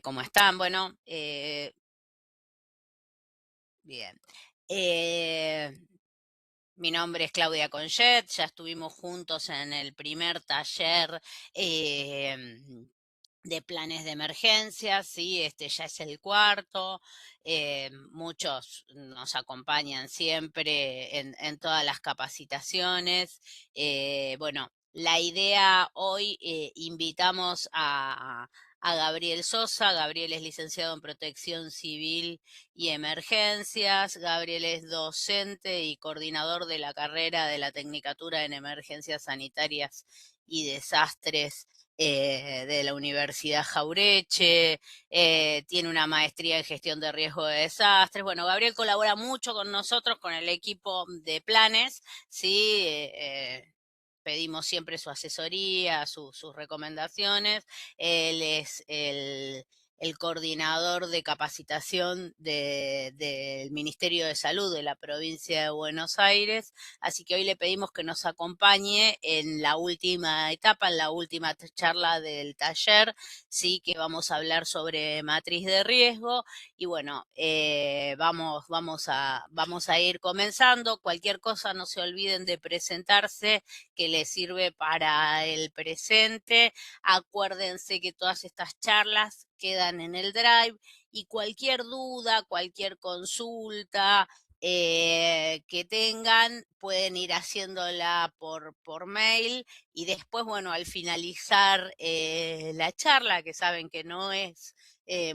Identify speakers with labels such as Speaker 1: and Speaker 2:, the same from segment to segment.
Speaker 1: ¿Cómo están? Bueno, bien. Eh, Mi nombre es Claudia Conjet, ya estuvimos juntos en el primer taller em, de planes de emergencia, sí, este ya es el cuarto. Muchos nos acompañan siempre en todas las capacitaciones. Bueno, la idea hoy, invitamos a Gabriel Sosa. Gabriel es licenciado en Protección Civil y Emergencias. Gabriel es docente y coordinador de la carrera de la Tecnicatura en Emergencias Sanitarias y Desastres de la Universidad Jaureche. Tiene una maestría en gestión de riesgo de desastres. Bueno, Gabriel colabora mucho con nosotros, con el equipo de planes, ¿sí? Pedimos siempre su asesoría, sus recomendaciones. Él es el coordinador de capacitación del Ministerio de Salud de la provincia de Buenos Aires, así que hoy le pedimos que nos acompañe en la última etapa, en la última charla del taller, sí, que vamos a hablar sobre matriz de riesgo. Y bueno, vamos a ir comenzando. Cualquier cosa, no se olviden de presentarse, que les sirve para el presente. Acuérdense que todas estas charlas quedan en el Drive, y cualquier duda, cualquier consulta que tengan, pueden ir haciéndola por mail, y después, bueno, al finalizar la charla, que saben que no es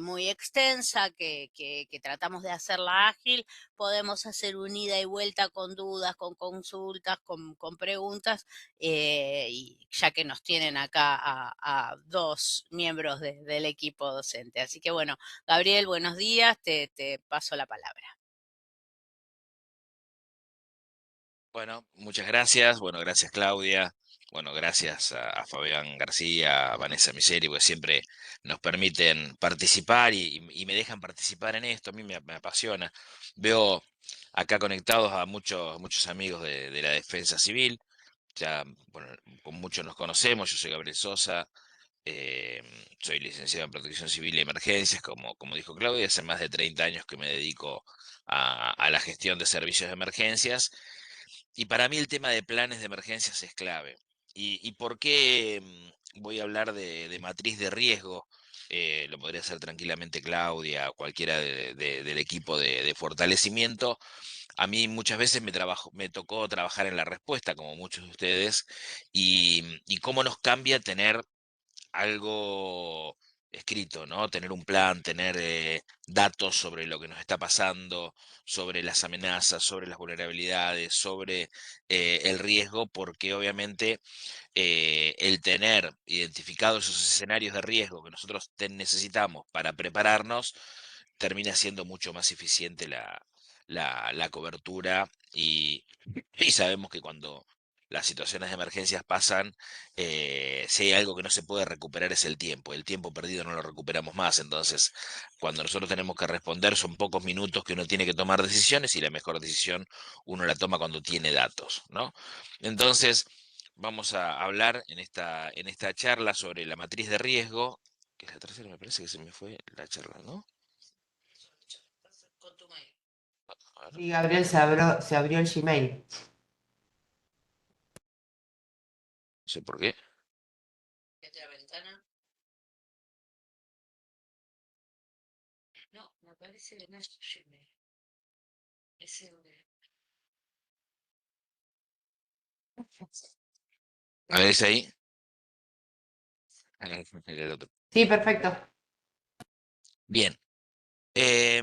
Speaker 1: muy extensa, que tratamos de hacerla ágil, podemos hacer un ida y vuelta con dudas, con consultas, con preguntas, y ya que nos tienen acá a dos miembros del equipo docente. Así que bueno, Gabriel, buenos días, te paso la palabra.
Speaker 2: Bueno, muchas gracias. Bueno, gracias Claudia. Bueno, gracias a Fabián García, a Vanessa Miseri, porque siempre nos permiten participar y me dejan participar en esto. A mí me apasiona. Veo acá conectados a muchos amigos de la Defensa Civil. Ya, bueno, con muchos nos conocemos. Yo soy Gabriel Sosa. eh, Soy licenciado en Protección Civil y Emergencias, como dijo Claudia. Hace más de 30 años que me dedico a la gestión de servicios de emergencias. Y para mí el tema de planes de emergencias es clave. ¿Y por qué voy a hablar de matriz de riesgo? Lo podría hacer tranquilamente Claudia o cualquiera del equipo de fortalecimiento. A mí muchas veces me tocó trabajar en la respuesta, como muchos de ustedes, y cómo nos cambia tener algo escrito, ¿no? Tener un plan, tener datos sobre lo que nos está pasando, sobre las amenazas, sobre las vulnerabilidades, sobre el riesgo, porque obviamente el tener identificados esos escenarios de riesgo que nosotros necesitamos para prepararnos, termina siendo mucho más eficiente la cobertura y sabemos que cuando las situaciones de emergencias pasan, si hay algo que no se puede recuperar es el tiempo. El tiempo perdido no lo recuperamos más. Entonces, cuando nosotros tenemos que responder, son pocos minutos que uno tiene que tomar decisiones y la mejor decisión uno la toma cuando tiene datos, ¿no? Entonces, vamos a hablar en esta charla sobre la matriz de riesgo, que es la tercera, me parece que se me fue la charla, ¿no? A ver,
Speaker 3: Sí, Gabriel se abrió el Gmail.
Speaker 2: no sé por qué.
Speaker 1: Otra ventana. No, me parece que no es Gmail. Es
Speaker 2: A ver, ¿es ahí? El otro.
Speaker 3: Sí, perfecto.
Speaker 2: Bien. eh,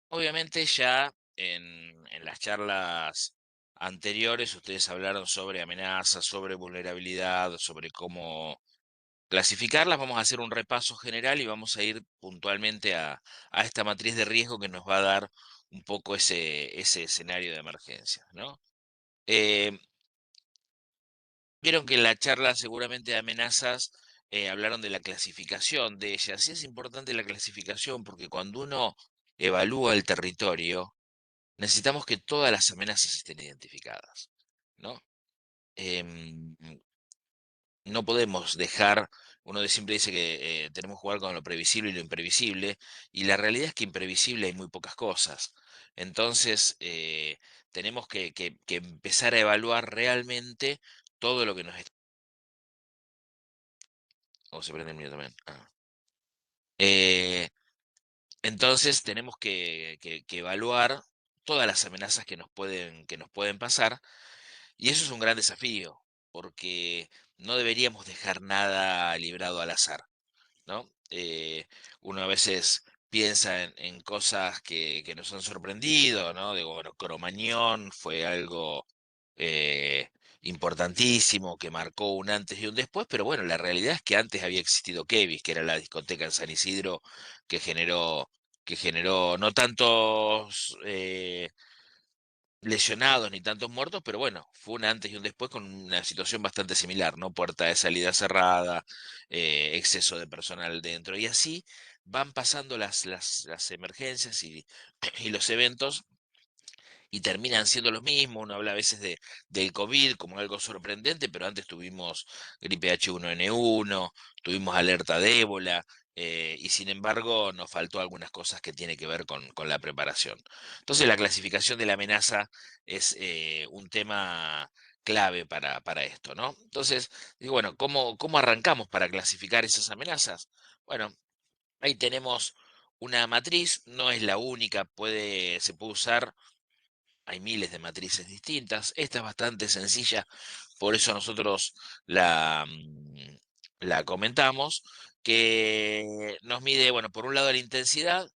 Speaker 2: Obviamente ya en las charlas anteriores ustedes hablaron sobre amenazas, sobre vulnerabilidad, sobre cómo clasificarlas. Vamos a hacer un repaso general y vamos a ir puntualmente a esta matriz de riesgo que nos va a dar un poco ese escenario de emergencia, ¿no? Eh, Vieron que en la charla seguramente de amenazas hablaron de la clasificación de ellas. Y es importante la clasificación porque cuando uno evalúa el territorio, necesitamos que todas las amenazas estén identificadas, ¿no? Em, no podemos dejar, uno siempre dice que tenemos que jugar con lo previsible y lo imprevisible, y la realidad es que imprevisible hay muy pocas cosas. Entonces, tenemos que empezar a evaluar realmente todo lo que nos está... Oh, se prende el mío también. Ah. Eh, entonces, tenemos que evaluar todas las amenazas que nos pueden pasar, y eso es un gran desafío, porque no deberíamos dejar nada librado al azar. ¿No? Uno a veces piensa en cosas que nos han sorprendido, ¿no? Digo, bueno, Cromañón fue algo eh, importantísimo que marcó un antes y un después, pero bueno, la realidad es que antes había existido Kevis, que era la discoteca en San Isidro que generó, que generó no tantos lesionados ni tantos muertos, pero bueno, fue un antes y un después con una situación bastante similar, ¿no? Puerta de salida cerrada, exceso de personal dentro, y así van pasando las emergencias y los eventos y terminan siendo los mismos. Uno habla a veces del COVID como algo sorprendente, pero antes tuvimos gripe H1N1, tuvimos alerta de ébola, y sin embargo nos faltó algunas cosas que tienen que ver con la preparación. Entonces la clasificación de la amenaza es un tema clave para esto, ¿no? Entonces, digo, bueno, ¿cómo arrancamos para clasificar esas amenazas? Bueno, ahí tenemos una matriz, no es la única, se puede usar, hay miles de matrices distintas. Esta es bastante sencilla, por eso nosotros la comentamos, que nos mide, bueno, por un lado la intensidad,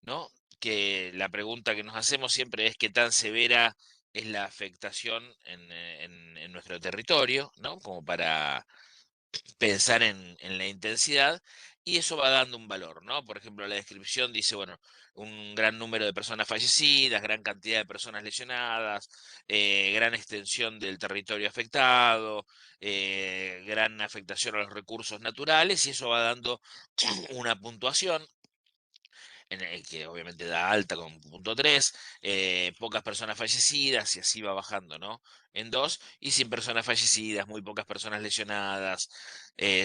Speaker 2: ¿no? Que la pregunta que nos hacemos siempre es qué tan severa es la afectación en nuestro territorio, ¿no? Como para pensar en la intensidad, y eso va dando un valor, ¿no? Por ejemplo, la descripción dice, bueno, un gran número de personas fallecidas, gran cantidad de personas lesionadas, gran extensión del territorio afectado, gran afectación a los recursos naturales, y eso va dando una puntuación en el que obviamente da alta con punto 3, pocas personas fallecidas, y así va bajando, ¿no? En 2, y sin personas fallecidas, muy pocas personas lesionadas,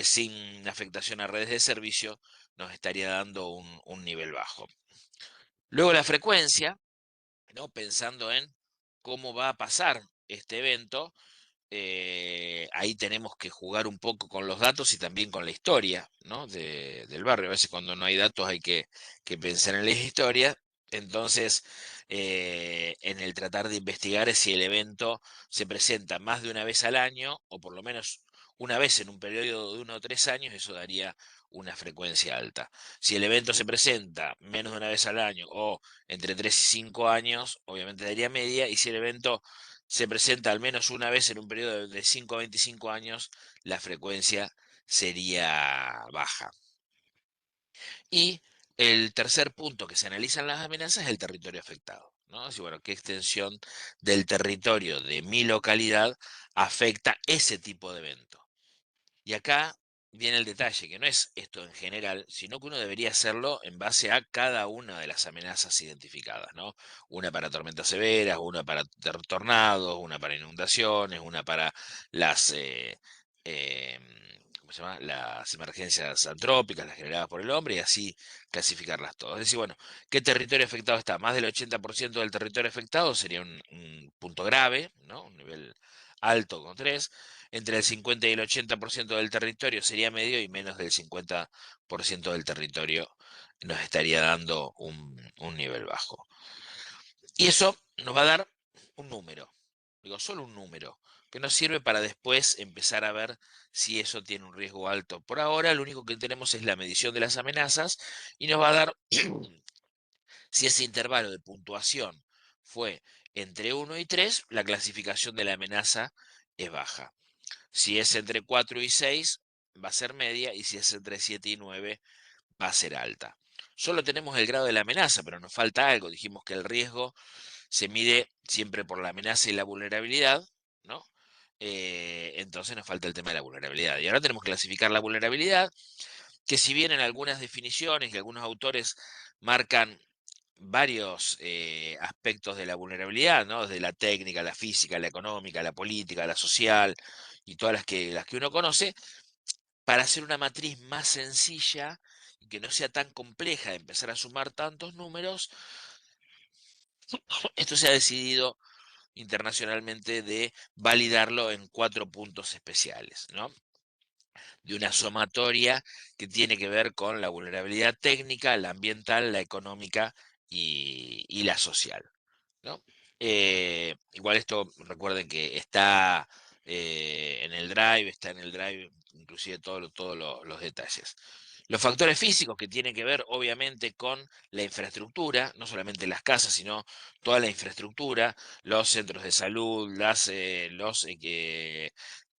Speaker 2: sin afectación a redes de servicio, nos estaría dando un nivel bajo. Luego la frecuencia, ¿no? Pensando en cómo va a pasar este evento, ahí tenemos que jugar un poco con los datos y también con la historia, ¿no? Del barrio. A veces cuando no hay datos hay que pensar en la historia. Entonces, en el tratar de investigar si el evento se presenta más de una vez al año, o por lo menos una vez en un periodo de 1 o 3 años, eso daría una frecuencia alta. Si el evento se presenta menos de una vez al año o entre 3 y 5 años, obviamente daría media, y si el evento se presenta al menos una vez en un periodo de 5 a 25 años, la frecuencia sería baja. Y el tercer punto que se analiza en las amenazas es el territorio afectado, ¿no? Así, bueno, qué extensión del territorio de mi localidad afecta ese tipo de evento. Y acá viene el detalle, que no es esto en general, sino que uno debería hacerlo en base a cada una de las amenazas identificadas, ¿no? Una para tormentas severas, una para tornados, una para inundaciones, una para las, em, ¿cómo se llama? Las emergencias antrópicas, las generadas por el hombre, y así clasificarlas todas. Es decir, bueno, ¿qué territorio afectado está? Más del 80% del territorio afectado sería un punto grave, ¿no? Un nivel alto con 3. Entre el 50 y el 80% del territorio sería medio, y menos del 50% del territorio nos estaría dando un nivel bajo. Y eso nos va a dar un número, digo, solo un número, que nos sirve para después empezar a ver si eso tiene un riesgo alto. Por ahora, lo único que tenemos es la medición de las amenazas, y nos va a dar si ese intervalo de puntuación fue entre 1 y 3, la clasificación de la amenaza es baja. Si es entre 4 y 6, va a ser media, y si es entre 7 y 9, va a ser alta. Solo tenemos el grado de la amenaza, pero nos falta algo. Dijimos que el riesgo se mide siempre por la amenaza y la vulnerabilidad, ¿no? Entonces nos falta el tema de la vulnerabilidad. Y ahora tenemos que clasificar la vulnerabilidad, que si bien en algunas definiciones y algunos autores marcan varios aspectos de la vulnerabilidad, ¿no? Desde la técnica, la física, la económica, la política, la social, y todas las que uno conoce, para hacer una matriz más sencilla y que no sea tan compleja de empezar a sumar tantos números. Esto se ha decidido internacionalmente de validarlo en 4 puntos especiales, ¿no? De una sumatoria que tiene que ver con la vulnerabilidad técnica, la ambiental, la económica y la social, ¿no? Igual esto, recuerden que está está en el Drive, inclusive todos los detalles. Los factores físicos que tienen que ver, obviamente, con la infraestructura, no solamente las casas, sino toda la infraestructura, los centros de salud, los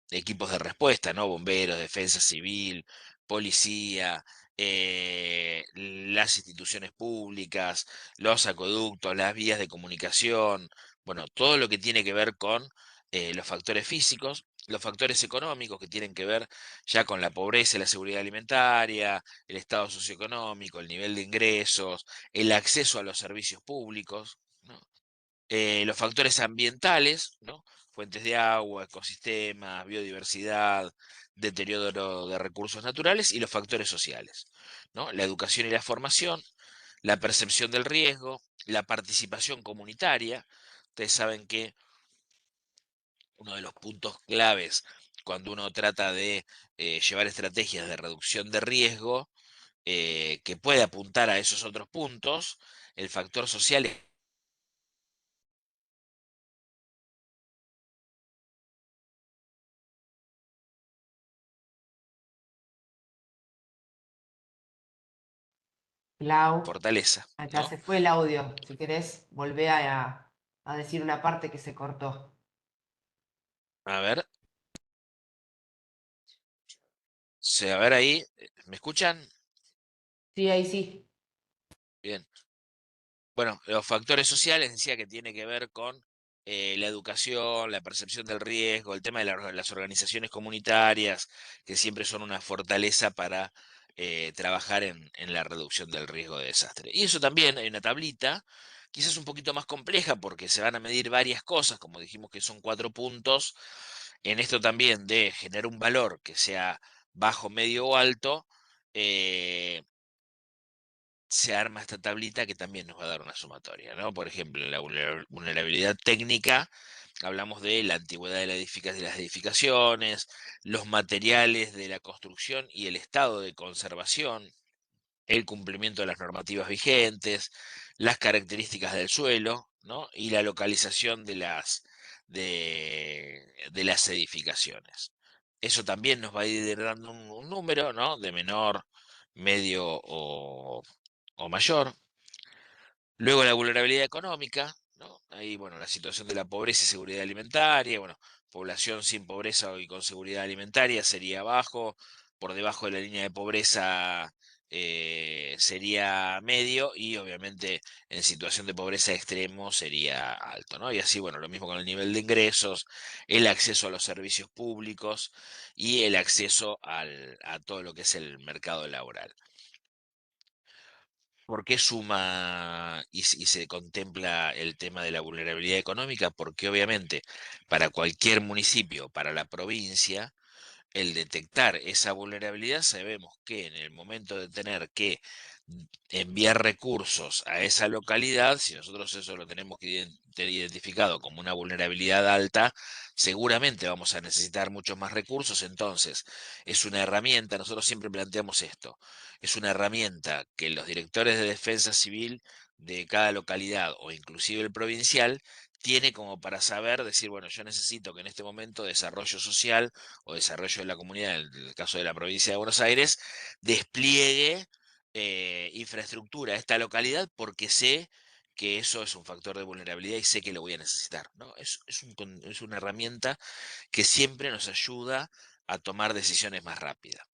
Speaker 2: equipos de respuesta, ¿no? Bomberos, defensa civil, policía, las instituciones públicas, los acueductos, las vías de comunicación, bueno, todo lo que tiene que ver con los factores físicos, los factores económicos que tienen que ver ya con la pobreza y la seguridad alimentaria, el estado socioeconómico, el nivel de ingresos, el acceso a los servicios públicos, ¿no? Los factores ambientales, ¿no? Fuentes de agua, ecosistemas, biodiversidad, deterioro de recursos naturales y los factores sociales, ¿no? La educación y la formación, la percepción del riesgo, la participación comunitaria. Ustedes saben que uno de los puntos claves cuando uno trata de llevar estrategias de reducción de riesgo que puede apuntar a esos otros puntos, el factor social es
Speaker 3: Clau,
Speaker 2: fortaleza,
Speaker 3: acá
Speaker 2: ¿no?
Speaker 3: se fue el audio. Si querés, volvé a decir una parte que se cortó.
Speaker 2: A ver, a ver ahí, ¿me escuchan?
Speaker 3: Sí, ahí sí.
Speaker 2: Bien. Bueno, los factores sociales decía que tiene que ver con la educación, la percepción del riesgo, el tema de las organizaciones comunitarias, que siempre son una fortaleza para trabajar en la reducción del riesgo de desastre. Y eso también hay una tablita, quizás un poquito más compleja porque se van a medir varias cosas, como dijimos que son 4 puntos. En esto también de generar un valor que sea bajo, medio o alto. eh, Se arma esta tablita que también nos va a dar una sumatoria, ¿no? Por ejemplo, en la vulnerabilidad técnica, hablamos de la antigüedad de las edificaciones, los materiales de la construcción y el estado de conservación, el cumplimiento de las normativas vigentes, las características del suelo, ¿no? Y la localización de las edificaciones. Eso también nos va a ir dando un número, ¿no? De menor, medio o mayor. Luego la vulnerabilidad económica, ¿no? Ahí, bueno, la situación de la pobreza y seguridad alimentaria, bueno, población sin pobreza y con seguridad alimentaria sería bajo, por debajo de la línea de pobreza sería medio y obviamente en situación de pobreza extremo sería alto, ¿no? Y así, bueno, lo mismo con el nivel de ingresos, el acceso a los servicios públicos y el acceso a todo lo que es el mercado laboral. ¿Por qué suma y se contempla el tema de la vulnerabilidad económica? Porque obviamente para cualquier municipio, para la provincia, el detectar esa vulnerabilidad, sabemos que en el momento de tener que enviar recursos a esa localidad, si nosotros eso lo tenemos que tener identificado como una vulnerabilidad alta, seguramente vamos a necesitar muchos más recursos. Entonces, es una herramienta, nosotros siempre planteamos esto, es una herramienta que los directores de defensa civil de cada localidad o inclusive el provincial tiene como para saber, decir, bueno, yo necesito que en este momento desarrollo social o desarrollo de la comunidad, en el caso de la provincia de Buenos Aires, despliegue infraestructura a esta localidad porque sé que eso es un factor de vulnerabilidad y sé que lo voy a necesitar, ¿no? Es una herramienta que siempre nos ayuda a tomar decisiones más rápidas.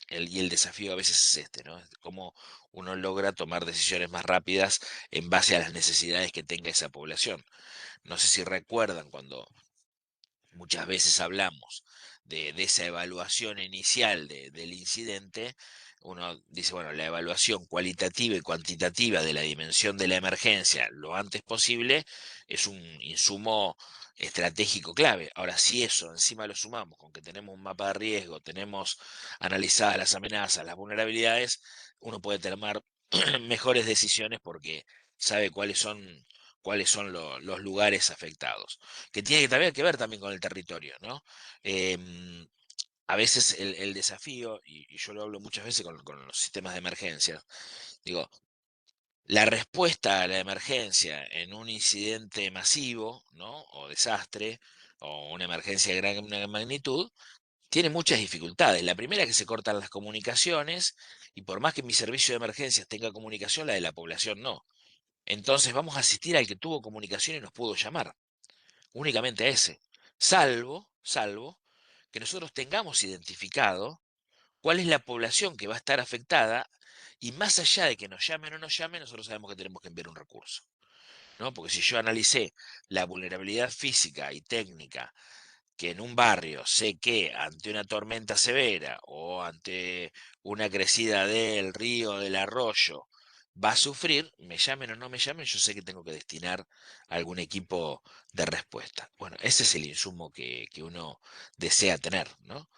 Speaker 2: Y el desafío a veces es este, ¿no? Es cómo uno logra tomar decisiones más rápidas en base a las necesidades que tenga esa población. No sé si recuerdan cuando muchas veces hablamos de esa evaluación inicial del incidente, uno dice, bueno, la evaluación cualitativa y cuantitativa de la dimensión de la emergencia lo antes posible es un insumo estratégico clave. Ahora, si eso encima lo sumamos con que tenemos un mapa de riesgo, tenemos analizadas las amenazas, las vulnerabilidades, uno puede tomar mejores decisiones porque sabe cuáles son los lugares afectados, que tiene que también que ver también con el territorio, ¿no? Em, a veces el desafío, y yo lo hablo muchas veces con los sistemas de emergencia, digo, la respuesta a la emergencia en un incidente masivo, ¿no? O desastre, o una emergencia de gran magnitud, tiene muchas dificultades. La primera es que se cortan las comunicaciones, y por más que mi servicio de emergencias tenga comunicación, la de la población no. Entonces vamos a asistir al que tuvo comunicación y nos pudo llamar, únicamente a ese. Salvo que nosotros tengamos identificado cuál es la población que va a estar afectada, y más allá de que nos llamen o no nos llamen, nosotros sabemos que tenemos que enviar un recurso, ¿no? Porque si yo analicé la vulnerabilidad física y técnica que en un barrio sé que ante una tormenta severa o ante una crecida del río, del arroyo, va a sufrir, me llamen o no me llamen, yo sé que tengo que destinar algún equipo de respuesta. Bueno, ese es el insumo que uno desea tener, ¿no?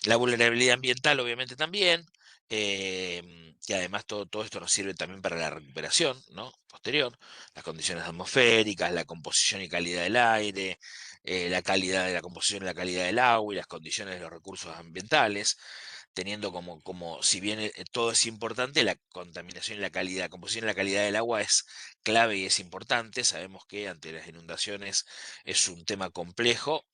Speaker 2: La vulnerabilidad ambiental, obviamente, también, que además todo esto nos sirve también para la recuperación, ¿no? Posterior, las condiciones atmosféricas, la composición y calidad del aire, la calidad de la composición y la calidad del agua y las condiciones de los recursos ambientales, teniendo como si bien todo es importante, la contaminación y la composición y la calidad del agua es clave y es importante. Sabemos que ante las inundaciones es un tema complejo,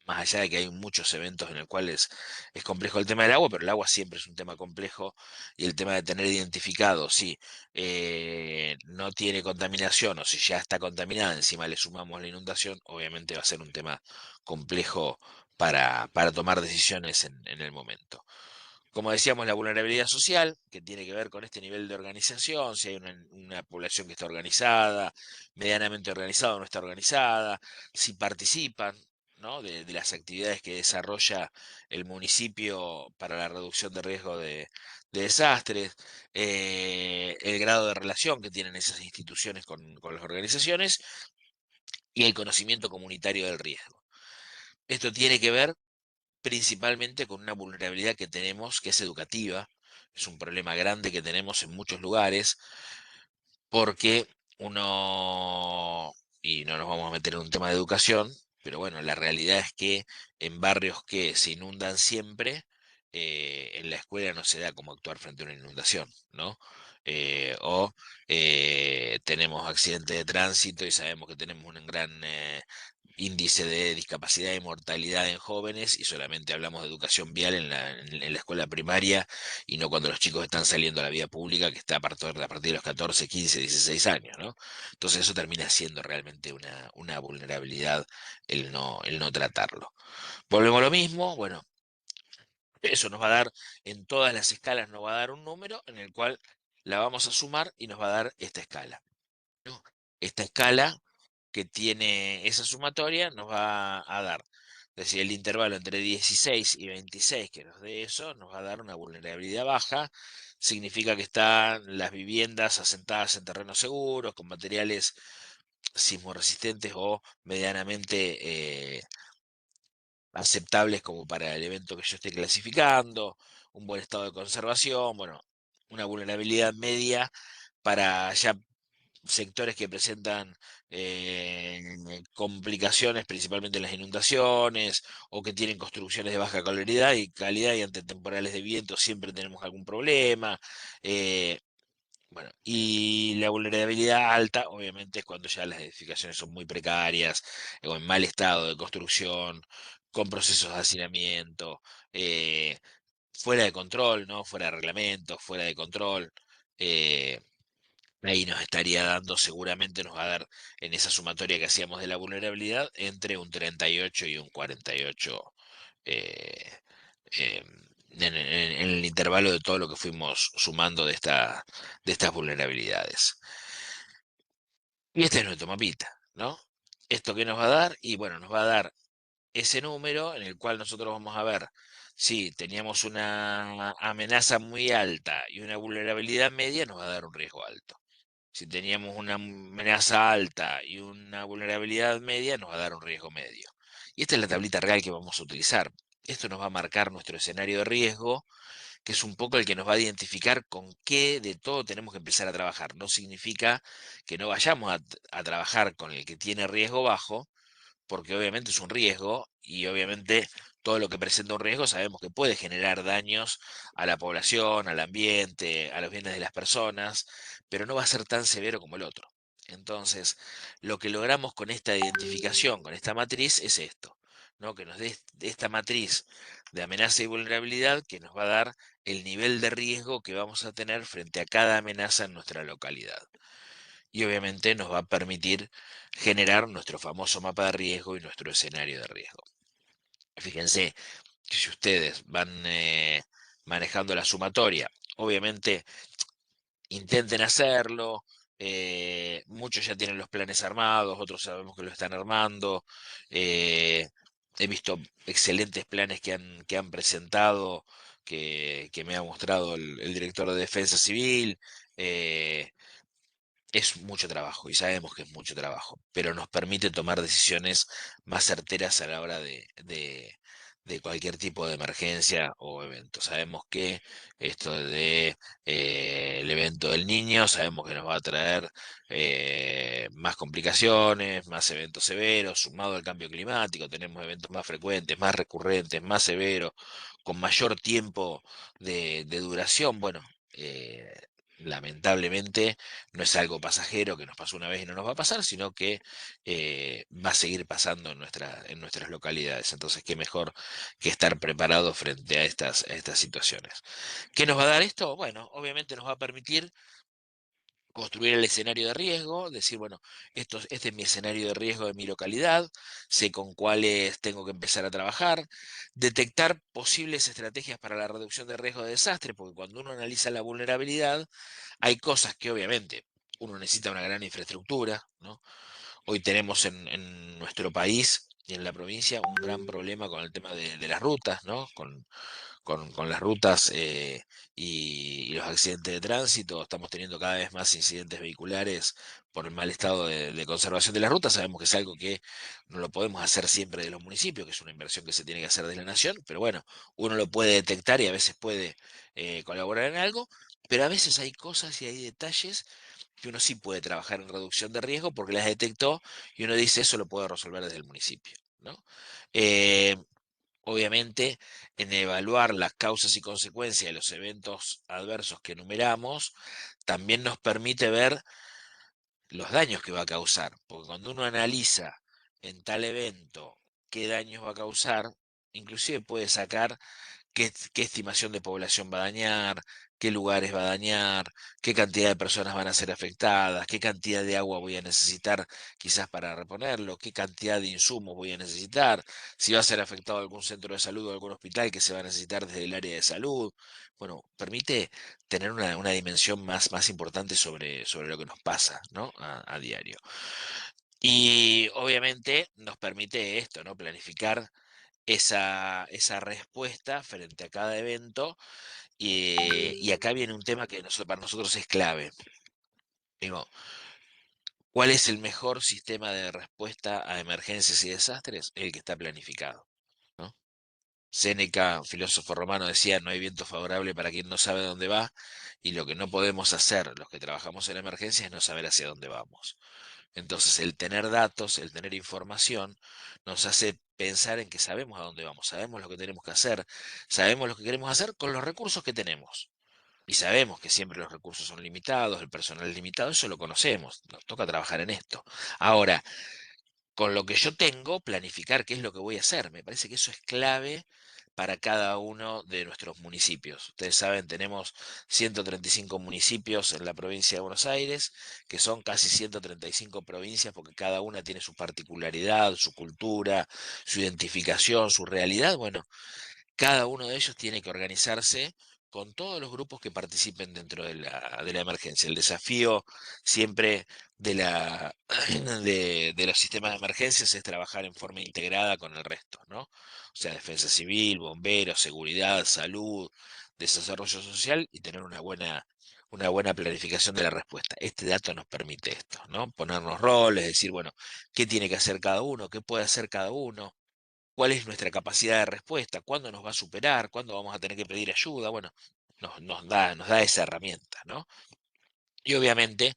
Speaker 2: más allá de que hay muchos eventos en los cuales es complejo el tema del agua, pero el agua siempre es un tema complejo, y el tema de tener identificado si no tiene contaminación o si ya está contaminada, encima le sumamos la inundación, obviamente va a ser un tema complejo para tomar decisiones en el momento. Como decíamos, la vulnerabilidad social, que tiene que ver con este nivel de organización, si hay una población que está organizada, medianamente organizada o no está organizada, si participan, ¿no? de las actividades que desarrolla el municipio para la reducción de riesgo de desastres, el grado de relación que tienen esas instituciones con las organizaciones y el conocimiento comunitario del riesgo. Esto tiene que ver principalmente con una vulnerabilidad que tenemos, que es educativa. Es un problema grande que tenemos en muchos lugares, porque y no nos vamos a meter en un tema de educación, pero bueno, la realidad es que en barrios que se inundan siempre, en la escuela no se da cómo actuar frente a una inundación, ¿no? O tenemos accidentes de tránsito y sabemos que tenemos un gran índice de discapacidad y mortalidad en jóvenes, y solamente hablamos de educación vial en la escuela primaria, y no cuando los chicos están saliendo a la vida pública, que está a partir de los 14, 15, 16 años, ¿no? Entonces eso termina siendo realmente una vulnerabilidad el no tratarlo. Volvemos a lo mismo, bueno, eso nos va a dar, en todas las escalas nos va a dar un número en el cual la vamos a sumar y nos va a dar esta escala, ¿no? Esta escala que tiene esa sumatoria nos va a dar, es decir, el intervalo entre 16 y 26 que nos dé eso, nos va a dar una vulnerabilidad baja. Significa que están las viviendas asentadas en terrenos seguros, con materiales sismoresistentes o medianamente aceptables como para el evento que yo esté clasificando, un buen estado de conservación, bueno, una vulnerabilidad media para ya sectores que presentan complicaciones, principalmente en las inundaciones, o que tienen construcciones de baja calidad y ante temporales de viento siempre tenemos algún problema. Bueno, y la vulnerabilidad alta, obviamente, es cuando ya las edificaciones son muy precarias, o en mal estado de construcción, con procesos de hacinamiento, eh, fuera de control, ¿no? Fuera de reglamento, fuera de control. eh, Ahí nos estaría dando, seguramente nos va a dar, en esa sumatoria que hacíamos de la vulnerabilidad, entre un 38 y un 48, eh, eh, en el intervalo de todo lo que fuimos sumando de estas vulnerabilidades. Y este es nuestro mapita, ¿no? ¿Esto qué nos va a dar? Y bueno, nos va a dar ese número en el cual nosotros vamos a ver si teníamos una amenaza muy alta y una vulnerabilidad media, nos va a dar un riesgo alto. Si teníamos una amenaza alta y una vulnerabilidad media, nos va a dar un riesgo medio. Y esta es la tablita real que vamos a utilizar. Esto nos va a marcar nuestro escenario de riesgo, que es un poco el que nos va a identificar con qué de todo tenemos que empezar a trabajar. No significa que no vayamos a trabajar con el que tiene riesgo bajo, porque obviamente es un riesgo y obviamente todo lo que presenta un riesgo sabemos que puede generar daños a la población, al ambiente, a los bienes de las personas, pero no va a ser tan severo como el otro. Entonces, lo que logramos con esta identificación, con esta matriz, es esto, ¿no? Que nos dé esta matriz de amenaza y vulnerabilidad que nos va a dar el nivel de riesgo que vamos a tener frente a cada amenaza en nuestra localidad. Y obviamente nos va a permitir generar nuestro famoso mapa de riesgo y nuestro escenario de riesgo. Fíjense que si ustedes van manejando la sumatoria, obviamente intenten hacerlo. Muchos ya tienen los planes armados, otros sabemos que lo están armando. eh, He visto excelentes planes que han presentado, que me ha mostrado el director de Defensa Civil. eh, es mucho trabajo y sabemos que es mucho trabajo, pero nos permite tomar decisiones más certeras a la hora de cualquier tipo de emergencia o evento. Sabemos que esto de el evento del niño, sabemos que nos va a traer más complicaciones, más eventos severos, sumado al cambio climático, tenemos eventos más frecuentes, más recurrentes, más severos, con mayor tiempo de duración. Bueno, lamentablemente no es algo pasajero que nos pasó una vez y no nos va a pasar, sino que va a seguir pasando en nuestras localidades. Entonces, qué mejor que estar preparado frente a estas situaciones. ¿Qué nos va a dar esto? Bueno, obviamente nos va a permitir construir el escenario de riesgo, decir, bueno, este es mi escenario de riesgo de mi localidad, sé con cuáles tengo que empezar a trabajar, detectar posibles estrategias para la reducción de riesgo de desastre, porque cuando uno analiza la vulnerabilidad, hay cosas que obviamente uno necesita una gran infraestructura, ¿no? Hoy tenemos en nuestro país y en la provincia un gran problema con el tema de las rutas, ¿no? Con las rutas y los accidentes de tránsito. Estamos teniendo cada vez más incidentes vehiculares por el mal estado de conservación de las rutas. Sabemos que es algo que no lo podemos hacer siempre de los municipios, que es una inversión que se tiene que hacer de la nación, pero bueno, uno lo puede detectar y a veces puede colaborar en algo, pero a veces hay cosas y hay detalles que uno sí puede trabajar en reducción de riesgo porque las detectó y uno dice eso lo puedo resolver desde el municipio, ¿no? Eh, Obviamente, en evaluar las causas y consecuencias de los eventos adversos que enumeramos, también nos permite ver los daños que va a causar, porque cuando uno analiza en tal evento qué daños va a causar, inclusive puede sacar qué estimación de población va a dañar, qué lugares va a dañar, qué cantidad de personas van a ser afectadas, qué cantidad de agua voy a necesitar quizás para reponerlo, qué cantidad de insumos voy a necesitar, si va a ser afectado algún centro de salud o algún hospital que se va a necesitar desde el área de salud. Bueno, permite tener una dimensión más importante sobre lo que nos pasa, ¿no? A diario. Y obviamente nos permite esto, ¿no? Planificar esa respuesta frente a cada evento. Y acá viene un tema que para nosotros es clave. Digo, ¿cuál es el mejor sistema de respuesta a emergencias y desastres? El que está planificado, ¿no? Séneca, un filósofo romano, decía, no hay viento favorable para quien no sabe dónde va, y lo que no podemos hacer los que trabajamos en emergencias es no saber hacia dónde vamos. Entonces, el tener datos, el tener información, nos hace pensar en que sabemos a dónde vamos, sabemos lo que tenemos que hacer, sabemos lo que queremos hacer con los recursos que tenemos. Y sabemos que siempre los recursos son limitados, el personal es limitado, eso lo conocemos, nos toca trabajar en esto. Ahora, con lo que yo tengo, planificar qué es lo que voy a hacer. Me parece que eso es clave para cada uno de nuestros municipios. Ustedes saben, tenemos 135 municipios en la provincia de Buenos Aires, que son casi 135 provincias porque cada una tiene su particularidad, su cultura, su identificación, su realidad. Bueno, cada uno de ellos tiene que organizarse con todos los grupos que participen dentro de la emergencia. El desafío siempre de los sistemas de emergencias es trabajar en forma integrada con el resto, ¿no? O sea, defensa civil, bomberos, seguridad, salud, desarrollo social y tener una buena planificación de la respuesta. Este dato nos permite esto, ¿no? Ponernos roles, decir, bueno, ¿qué tiene que hacer cada uno? ¿Qué puede hacer cada uno? ¿Cuál es nuestra capacidad de respuesta? ¿Cuándo nos va a superar? ¿Cuándo vamos a tener que pedir ayuda? Bueno, nos da esa herramienta, ¿no? Y obviamente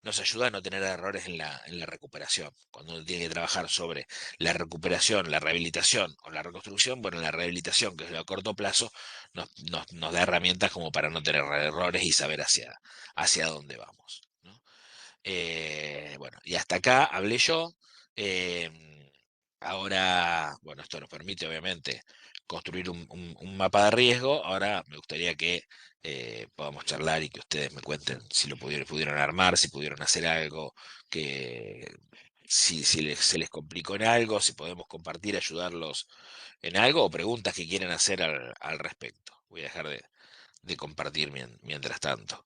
Speaker 2: nos ayuda a no tener errores en la recuperación. Cuando uno tiene que trabajar sobre la recuperación, la rehabilitación o la reconstrucción, bueno, la rehabilitación, que es a corto plazo, nos da herramientas como para no tener errores y saber hacia dónde vamos, ¿no? Bueno, y hasta acá hablé yo. Ahora, bueno, esto nos permite obviamente construir un mapa de riesgo. Ahora me gustaría que podamos charlar y que ustedes me cuenten si lo pudieron armar, si pudieron hacer algo, que se les complicó en algo, si podemos compartir, ayudarlos en algo o preguntas que quieren hacer al respecto. Voy a dejar de compartir mientras tanto.